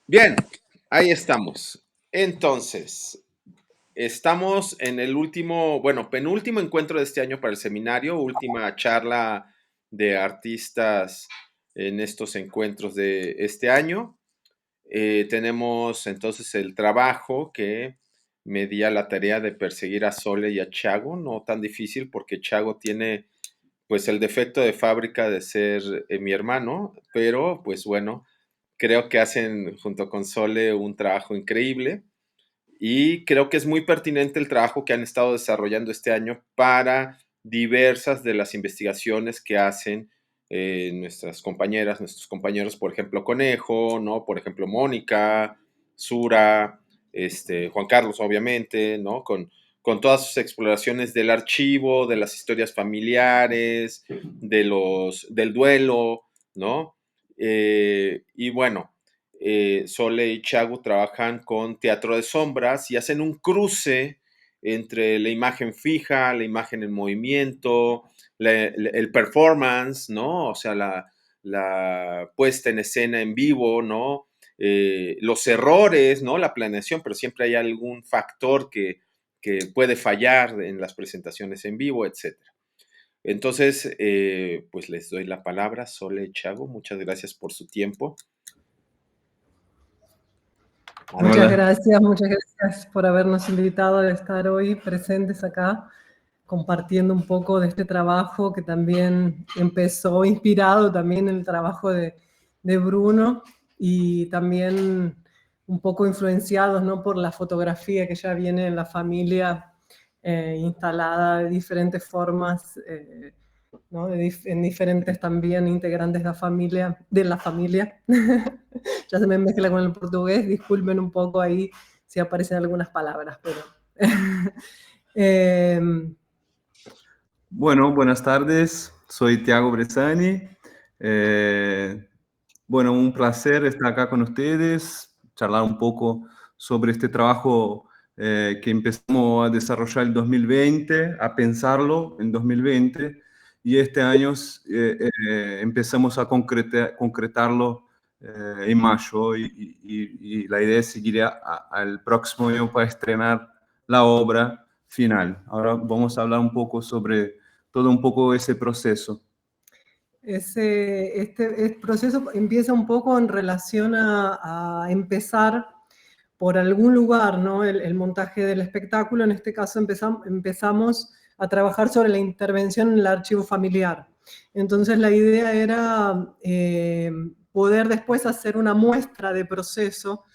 Bien, ahí estamos. Entonces, estamos en el último, bueno, penúltimo encuentro de este año para el seminario, última charla de artistas en estos encuentros de este año. Tenemos entonces el trabajo que me di a la tarea de perseguir a Sole y a Chago, no tan difícil porque Chago tiene pues el defecto de fábrica de ser mi hermano, pero pues bueno, creo que hacen junto con Sole un trabajo increíble y creo que es muy pertinente el trabajo que han estado desarrollando este año para diversas de las investigaciones que hacen nuestras compañeras, nuestros compañeros, por ejemplo, Conejo, ¿no? Por ejemplo, Mónica, Sura, Juan Carlos, obviamente, ¿no? Con todas sus exploraciones del archivo, de las historias familiares, del duelo, ¿no? Y bueno, Sole y Chago trabajan con teatro de sombras y hacen un cruce entre la imagen fija, la imagen en movimiento, el performance, ¿no? O sea, la puesta en escena en vivo, ¿no? Los errores, ¿no? La planeación, pero siempre hay algún factor que puede fallar en las presentaciones en vivo, etcétera. Entonces, pues les doy la palabra, Sole y Chago. Muchas gracias por su tiempo. Hola. Muchas gracias por habernos invitado a estar hoy presentes acá, compartiendo un poco de este trabajo que también empezó inspirado también en el trabajo de Bruno y también un poco influenciados, ¿no?, por la fotografía que ya viene en la familia instalada de diferentes formas, ¿no? En diferentes también integrantes de la familia. Ya se me mezcla con el portugués, disculpen un poco ahí si aparecen algunas palabras, pero... Bueno, buenas tardes. Soy Tiago Bressani. Bueno, un placer estar acá con ustedes, charlar un poco sobre este trabajo que empezamos a desarrollar en 2020, a pensarlo en 2020, y este año empezamos a concretarlo en mayo, y la idea es seguir al próximo año para estrenar la obra final. Ahora vamos a hablar un poco sobre todo un poco ese proceso. Este proceso empieza un poco en relación a empezar por algún lugar, ¿no?, el montaje del espectáculo. En este caso empezamos a trabajar sobre la intervención en el archivo familiar. Entonces la idea era poder después hacer una muestra de proceso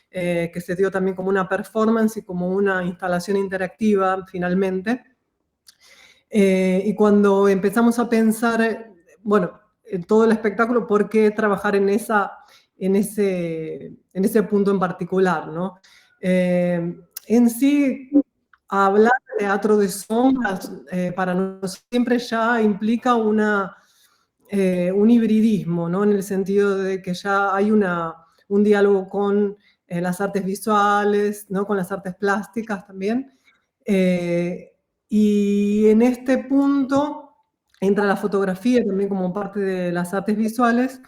que se dio también como una performance y como una instalación interactiva finalmente. Y cuando empezamos a pensar, bueno, en todo el espectáculo, ¿por qué trabajar en ese punto en particular, ¿no? En sí, hablar de teatro de sombras para nosotros siempre ya implica un hibridismo, ¿no? En el sentido de que ya hay un diálogo con las artes visuales, ¿no?, con las artes plásticas también. Y en este punto entra la fotografía también como parte de las artes visuales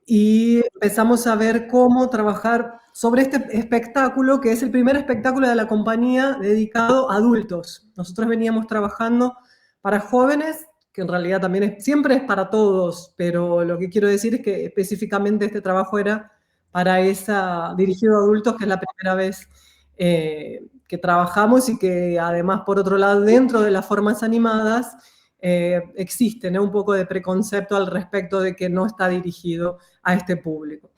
y empezamos a ver cómo trabajar sobre este espectáculo, que es el primer espectáculo de la compañía dedicado a adultos. Nosotros veníamos trabajando para jóvenes, que en realidad también siempre es para todos, pero lo que quiero decir es que específicamente este trabajo era para dirigido a adultos, que es la primera vez que trabajamos y que además, por otro lado, dentro de las formas animadas, existe, ¿no?, un poco de preconcepto al respecto de que no está dirigido a este público.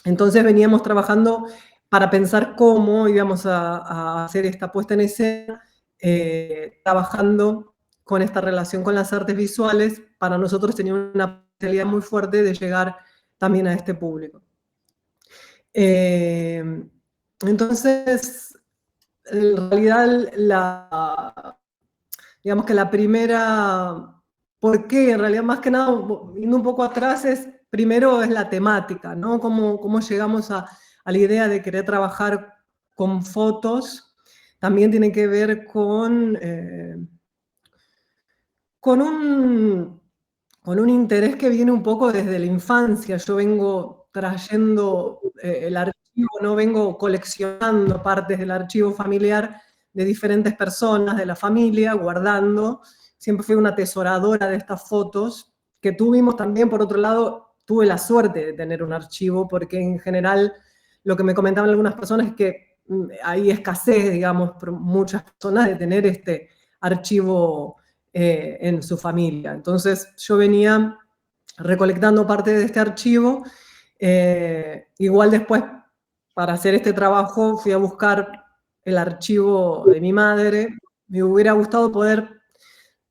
Entonces veníamos trabajando para pensar cómo íbamos a hacer esta puesta en escena, trabajando con esta relación con las artes visuales. Para nosotros tenía una posibilidad muy fuerte de llegar también a este público. Entonces, en realidad, digamos que la primera, ¿por qué? En realidad, más que nada, yendo un poco atrás, primero es la temática, ¿no? Cómo llegamos a la idea de querer trabajar con fotos. También tiene que ver con un interés que viene un poco desde la infancia. Yo vengo trayendo el archivo, ¿no? Vengo coleccionando partes del archivo familiar de diferentes personas de la familia, guardando. Siempre fui una atesoradora de estas fotos, que tuvimos también, por otro lado, tuve la suerte de tener un archivo, porque en general lo que me comentaban algunas personas es que hay escasez, digamos, por muchas personas de tener este archivo en su familia. Entonces yo venía recolectando parte de este archivo. Igual después, para hacer este trabajo, fui a buscar el archivo de mi madre. Me hubiera gustado poder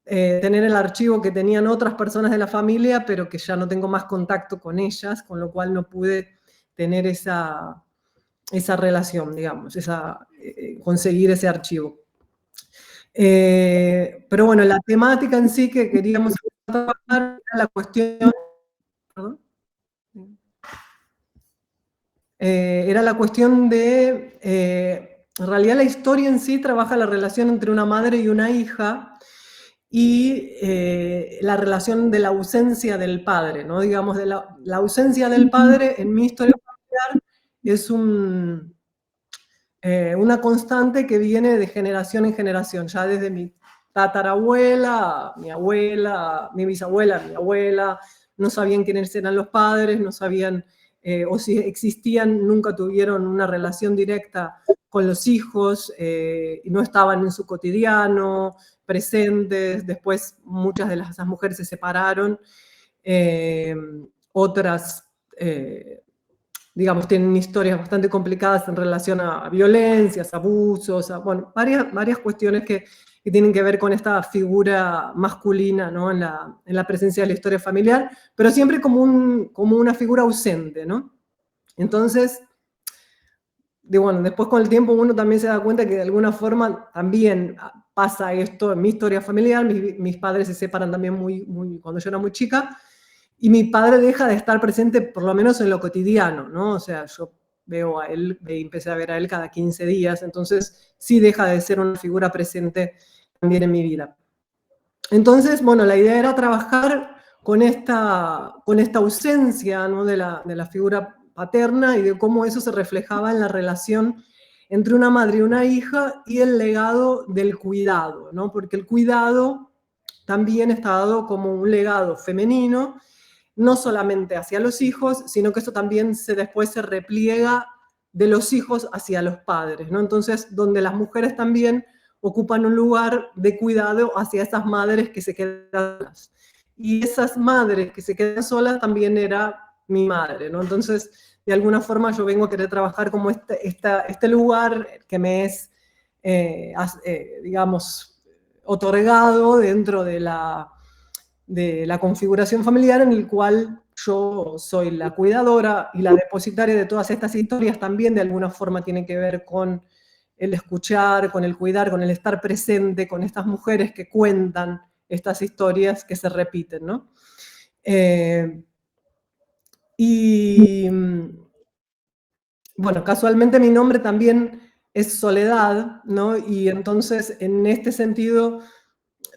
tener el archivo que tenían otras personas de la familia, pero que ya no tengo más contacto con ellas, con lo cual no pude tener esa relación, digamos, conseguir ese archivo. Pero bueno, la temática en sí que queríamos trabajar era la cuestión... ¿Perdón? Era la cuestión de, en realidad la historia en sí trabaja la relación entre una madre y una hija y la relación de la ausencia del padre, ¿no? Digamos, de la ausencia del padre en mi historia familiar es una constante que viene de generación en generación, ya desde mi tatarabuela, mi abuela, mi bisabuela, mi abuela, no sabían quiénes eran los padres, no sabían... o si existían, nunca tuvieron una relación directa con los hijos, y no estaban en su cotidiano, presentes. Después muchas de esas mujeres se separaron, otras, digamos, tienen historias bastante complicadas en relación a violencias, abusos, bueno, varias cuestiones que tienen que ver con esta figura masculina, ¿no? en la presencia de la historia familiar, pero siempre como una figura ausente, ¿no? Entonces, bueno, después con el tiempo uno también se da cuenta que de alguna forma también pasa esto en mi historia familiar. Mis padres se separan también cuando yo era muy chica, y mi padre deja de estar presente por lo menos en lo cotidiano, ¿no? O sea, yo veo a él, empecé a ver a él cada 15 días, entonces sí deja de ser una figura presente también en mi vida. Entonces, bueno, la idea era trabajar con esta ausencia, ¿no? de la figura paterna, y de cómo eso se reflejaba en la relación entre una madre y una hija, y el legado del cuidado, ¿no? Porque el cuidado también está dado como un legado femenino, no solamente hacia los hijos, sino que eso también después se repliega de los hijos hacia los padres, ¿no? Entonces, donde las mujeres también ocupan un lugar de cuidado hacia esas madres que se quedan solas. Y esas madres que se quedan solas también era mi madre, ¿no? Entonces, de alguna forma yo vengo a querer trabajar como este lugar que me es, digamos, otorgado dentro de la configuración familiar, en el cual yo soy la cuidadora y la depositaria de todas estas historias. También de alguna forma tiene que ver con el escuchar, con el cuidar, con el estar presente, con estas mujeres que cuentan estas historias que se repiten, ¿no? Y bueno, casualmente mi nombre también es Soledad, ¿no? Y entonces en este sentido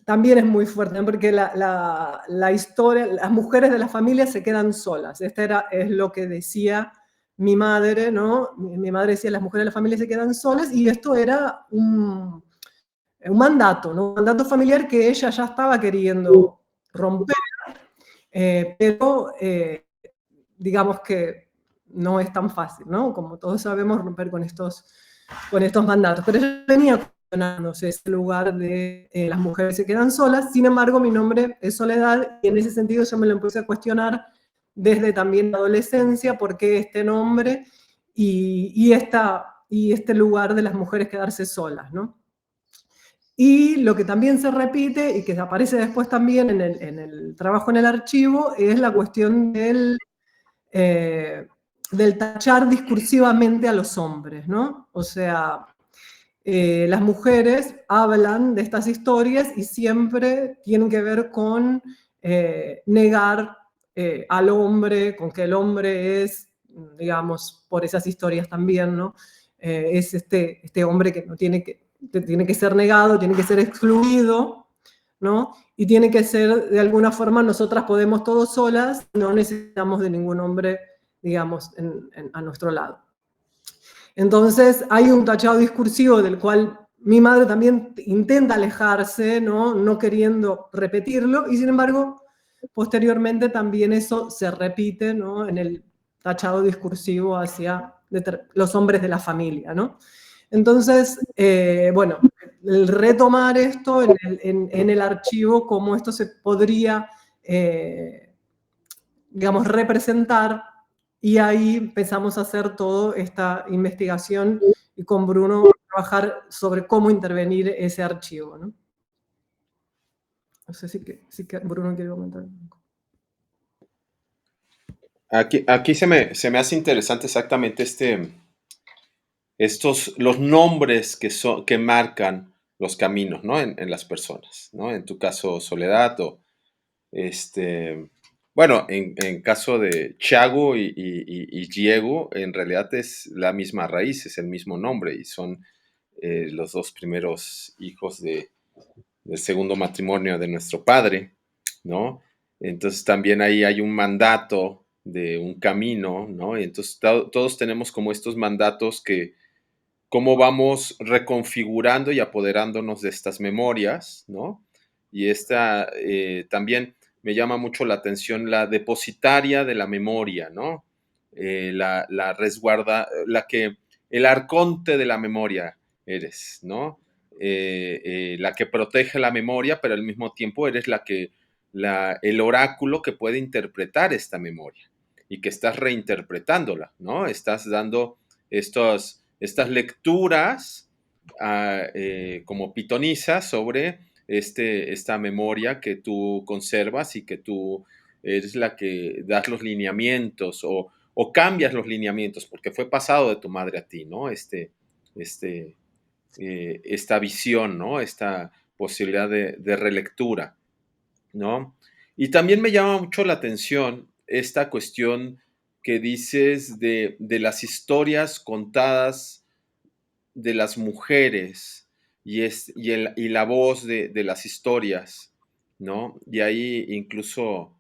también es muy fuerte, ¿no? Porque la historia, las mujeres de la familia se quedan solas. Es lo que decía mi madre, ¿no? Mi madre decía, las mujeres de la familia se quedan solas, y esto era un mandato, ¿no? Un mandato familiar que ella ya estaba queriendo romper, pero digamos que no es tan fácil, ¿no? Como todos sabemos, romper con estos mandatos. Pero ella venía cuestionándose ese lugar de las mujeres se quedan solas. Sin embargo, mi nombre es Soledad, y en ese sentido yo me lo empecé a cuestionar desde también la adolescencia, por qué este nombre y este lugar de las mujeres quedarse solas, ¿no? Y lo que también se repite y que aparece después también en el trabajo en el archivo es la cuestión del tachar discursivamente a los hombres, ¿no? O sea, las mujeres hablan de estas historias y siempre tienen que ver con negar al hombre, con que el hombre es, digamos, por esas historias también, ¿no? Es este hombre que no tiene que ser negado, tiene que ser excluido, ¿no? Y tiene que ser, de alguna forma, nosotras podemos todos solas, no necesitamos de ningún hombre digamos, a nuestro lado. Entonces hay un tachado discursivo del cual mi madre también intenta alejarse, no queriendo repetirlo, y sin embargo, posteriormente también eso se repite, ¿no?, en el tachado discursivo hacia los hombres de la familia, ¿no? Entonces, bueno, el retomar esto en el archivo, cómo esto se podría, digamos, representar, y ahí empezamos a hacer toda esta investigación y con Bruno trabajar sobre cómo intervenir ese archivo, ¿no? No sé si que Bruno quiere comentar. Aquí se me hace interesante exactamente los nombres que marcan los caminos, ¿no? En las personas, ¿no? En tu caso, Soledad, o bueno, en caso de Thiago y Diego, en realidad es la misma raíz, es el mismo nombre, y son los dos primeros hijos del segundo matrimonio de nuestro padre, ¿no? Entonces también ahí hay un mandato de un camino, ¿no? Y entonces todos tenemos como estos mandatos que cómo vamos reconfigurando y apoderándonos de estas memorias, ¿no? Y esta también me llama mucho la atención, la depositaria de la memoria, ¿no? La resguarda, el arconte de la memoria eres, ¿no? La que protege la memoria, pero al mismo tiempo eres el oráculo que puede interpretar esta memoria y que estás reinterpretándola, ¿no? Estás dando estas lecturas como pitonizas sobre esta memoria que tú conservas y que tú eres la que das los lineamientos o cambias los lineamientos porque fue pasado de tu madre a ti, ¿no? Esta visión, ¿no? Esta posibilidad de relectura, ¿no? Y también me llama mucho la atención esta cuestión que dices de las historias contadas de las mujeres y la voz de las historias, ¿no? Y ahí incluso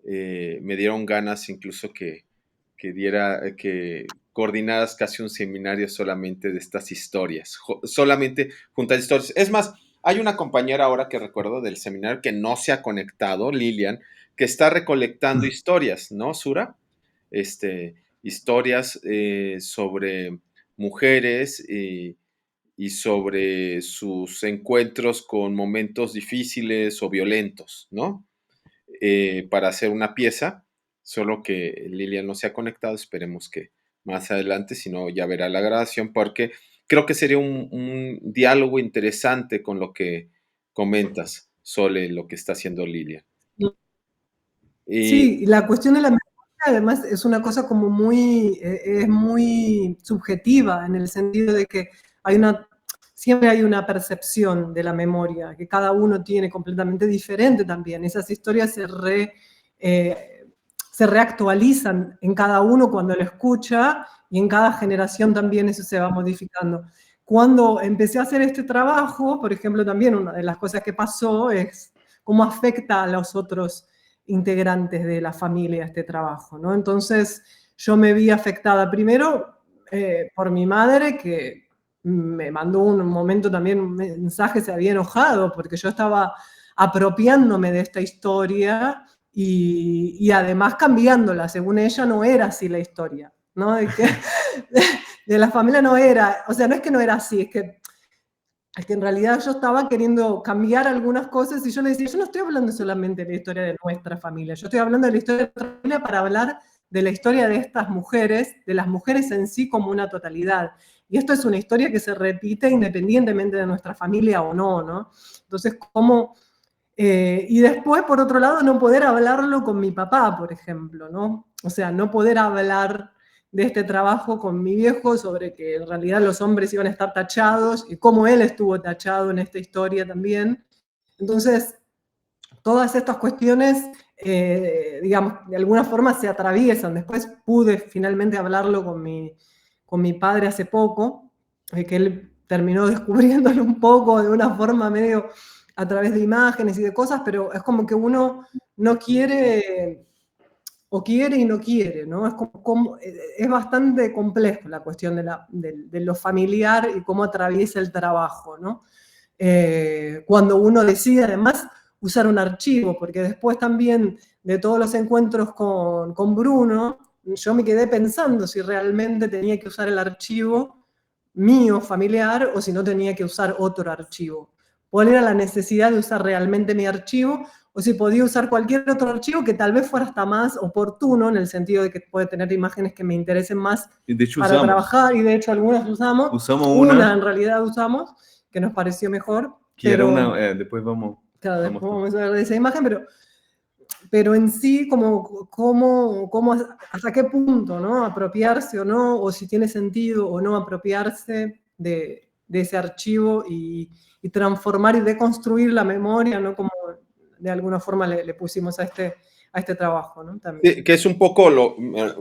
me dieron ganas incluso que coordinaras casi un seminario solamente de estas historias, solamente juntar historias. Es más, hay una compañera ahora que recuerdo del seminario que no se ha conectado, Lilian, que está recolectando historias, ¿no, Sura? Historias sobre mujeres y sobre sus encuentros con momentos difíciles o violentos, ¿no? Para hacer una pieza, solo que Lilian no se ha conectado, esperemos que más adelante, si no ya verá la grabación, porque creo que sería un diálogo interesante con lo que comentas, Sole, lo que está haciendo Lilian. Sí, la cuestión de la memoria además es una cosa como es muy subjetiva, en el sentido de que siempre hay una percepción de la memoria, que cada uno tiene completamente diferente también. Esas historias se reactualizan en cada uno cuando lo escucha, y en cada generación también eso se va modificando. Cuando empecé a hacer este trabajo, por ejemplo, también una de las cosas que pasó es cómo afecta a los otros integrantes de la familia este trabajo, ¿no? Entonces yo me vi afectada primero por mi madre, que me mandó un momento también un mensaje, se había enojado porque yo estaba apropiándome de esta historia y además cambiándola. Según ella no era así la historia, ¿no? De la familia no era, o sea, no es que no era así, es que en realidad yo estaba queriendo cambiar algunas cosas y yo le decía, yo no estoy hablando solamente de la historia de nuestra familia, yo estoy hablando de la historia de nuestra familia para hablar de la historia de estas mujeres, de las mujeres en sí como una totalidad. Y esto es una historia que se repite independientemente de nuestra familia o no, ¿no? Entonces, ¿cómo? Y después, por otro lado, no poder hablarlo con mi papá, por ejemplo, ¿no? O sea, no poder hablar de este trabajo con mi viejo sobre que en realidad los hombres iban a estar tachados y cómo él estuvo tachado en esta historia también. Entonces, todas estas cuestiones, digamos, de alguna forma se atraviesan. Después pude finalmente hablarlo con mi padre hace poco, que él terminó descubriéndolo un poco de una forma medio a través de imágenes y de cosas, pero es como que uno no quiere o quiere y no quiere, ¿no? Es bastante complejo la cuestión de lo familiar y cómo atraviesa el trabajo, ¿no? Cuando uno decide además usar un archivo, porque después también de todos los encuentros con Bruno, yo me quedé pensando si realmente tenía que usar el archivo mío, familiar, o si no tenía que usar otro archivo. ¿Cuál era la necesidad de usar realmente mi archivo? O si podía usar cualquier otro archivo que tal vez fuera hasta más oportuno, en el sentido de que puede tener imágenes que me interesen más Y de hecho para usamos. trabajar, y de hecho algunas usamos. Usamos Una en realidad usamos, que nos pareció mejor. que era Pero, una, después vamos. claro, después vamos a ver de esa imagen, pero en sí, hasta qué punto, ¿no? Apropiarse o no, o si tiene sentido o no apropiarse de ese archivo y transformar y deconstruir la memoria, ¿no? Como de alguna forma le pusimos a este trabajo, ¿no? También. Sí, que es un poco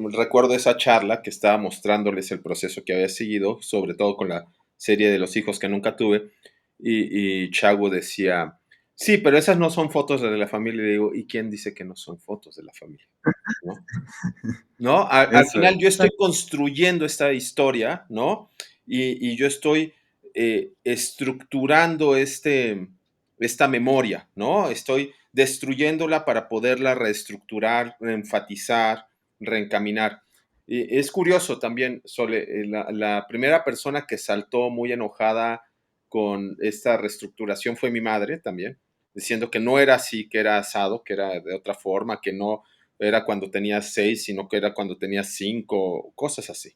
recuerdo esa charla que estaba mostrándoles el proceso que había seguido, sobre todo con la serie de los hijos que nunca tuve, y Chago decía, sí, pero esas no son fotos de la familia. Y digo, ¿y quién dice que no son fotos de la familia? ¿No? ¿No? Al final yo estoy construyendo esta historia, ¿no? Y yo estoy estructurando esta memoria, ¿no? Estoy destruyéndola para poderla reestructurar, reenfatizar, reencaminar. Y es curioso también, Sole, la primera persona que saltó muy enojada con esta reestructuración fue mi madre también, diciendo que no era así, que era asado, que era de otra forma, que no era cuando tenía 6, sino que era cuando tenía 5, cosas así.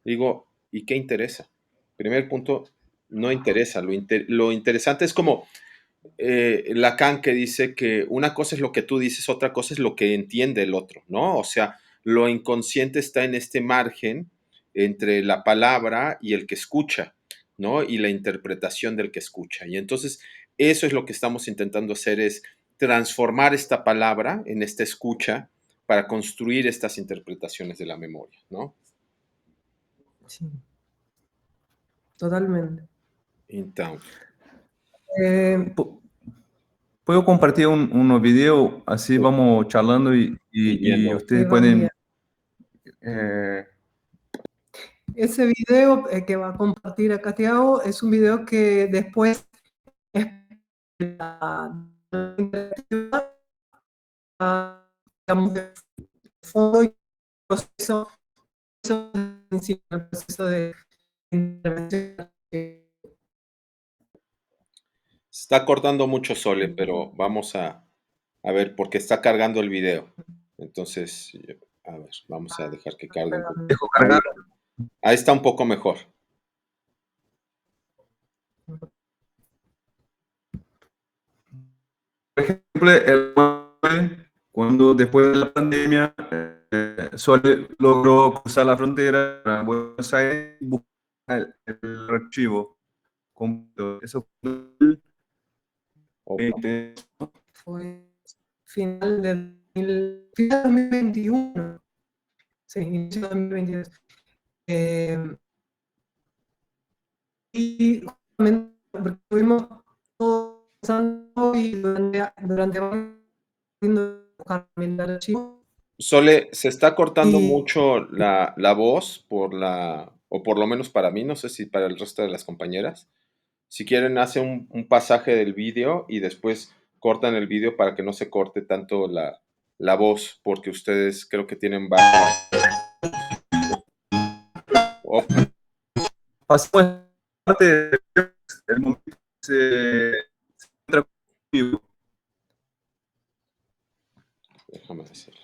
Digo, ¿y qué interesa? Primer punto, no interesa. Lo interesante es como Lacan, que dice que una cosa es lo que tú dices, otra cosa es lo que entiende el otro, ¿no? O sea, lo inconsciente está en este margen entre la palabra y el que escucha, ¿no? Y la interpretación del que escucha. Y entonces, eso es lo que estamos intentando hacer, es transformar esta palabra en esta escucha para construir estas interpretaciones de la memoria, ¿no? Sí, totalmente. Entonces, Puedo compartir unos videos, así vamos charlando y ustedes pueden... Ese video que va a compartir acá Tiago es un video que después es digamos, de fondo y proceso el proceso de intervención. se está cortando mucho, Sole, pero vamos a ver, porque está cargando el video. Entonces, a ver, vamos a dejar que cargue un poco. Dejo cargar. Ahí está un poco mejor. Por ejemplo, cuando después de la pandemia, Sole logró cruzar la frontera a Buenos Aires y buscar el archivo completo. Eso fue Fue final de 2021. Sí, inicio de 2022. Y justamente porque estuvimos todos pensando y durante buscar el archivo. Sole, se está cortando Y mucho la voz o por lo menos para mí, no sé si para el resto de las compañeras. Si quieren, hace un pasaje del vídeo y después cortan el vídeo para que no se corte tanto la voz, porque ustedes creo que tienen baja. pasó parte del momento se encuentra conmigo. Déjame decir.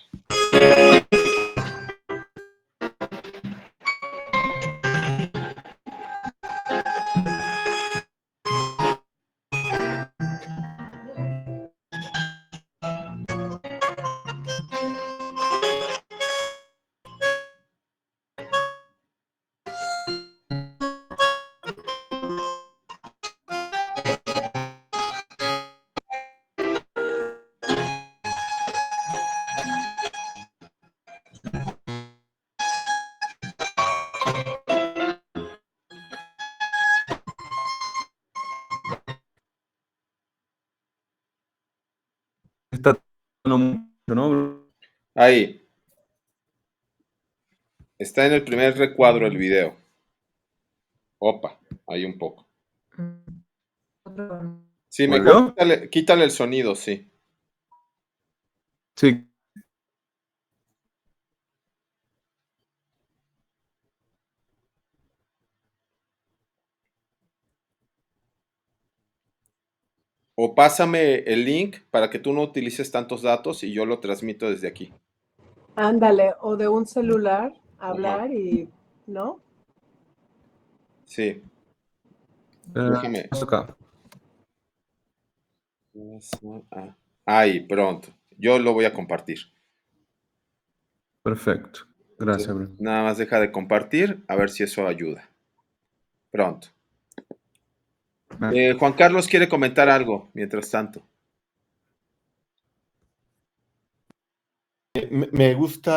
Está tardando mucho, ¿no? Ahí. Está en el primer recuadro el video. Opa, hay un poco. Sí, mejor ¿Volvió? quítale el sonido, sí. Sí. O pásame el link para que tú no utilices tantos datos y yo lo transmito desde aquí. Ándale, o de un celular Ajá. hablar y, ¿no? Sí. Déjame. Acá. Ahí, pronto. Yo lo voy a compartir. Perfecto. Gracias, Entonces, Bruno. nada más deja de compartir, a ver si eso ayuda. Pronto. Juan Carlos quiere comentar algo, mientras tanto. Me gusta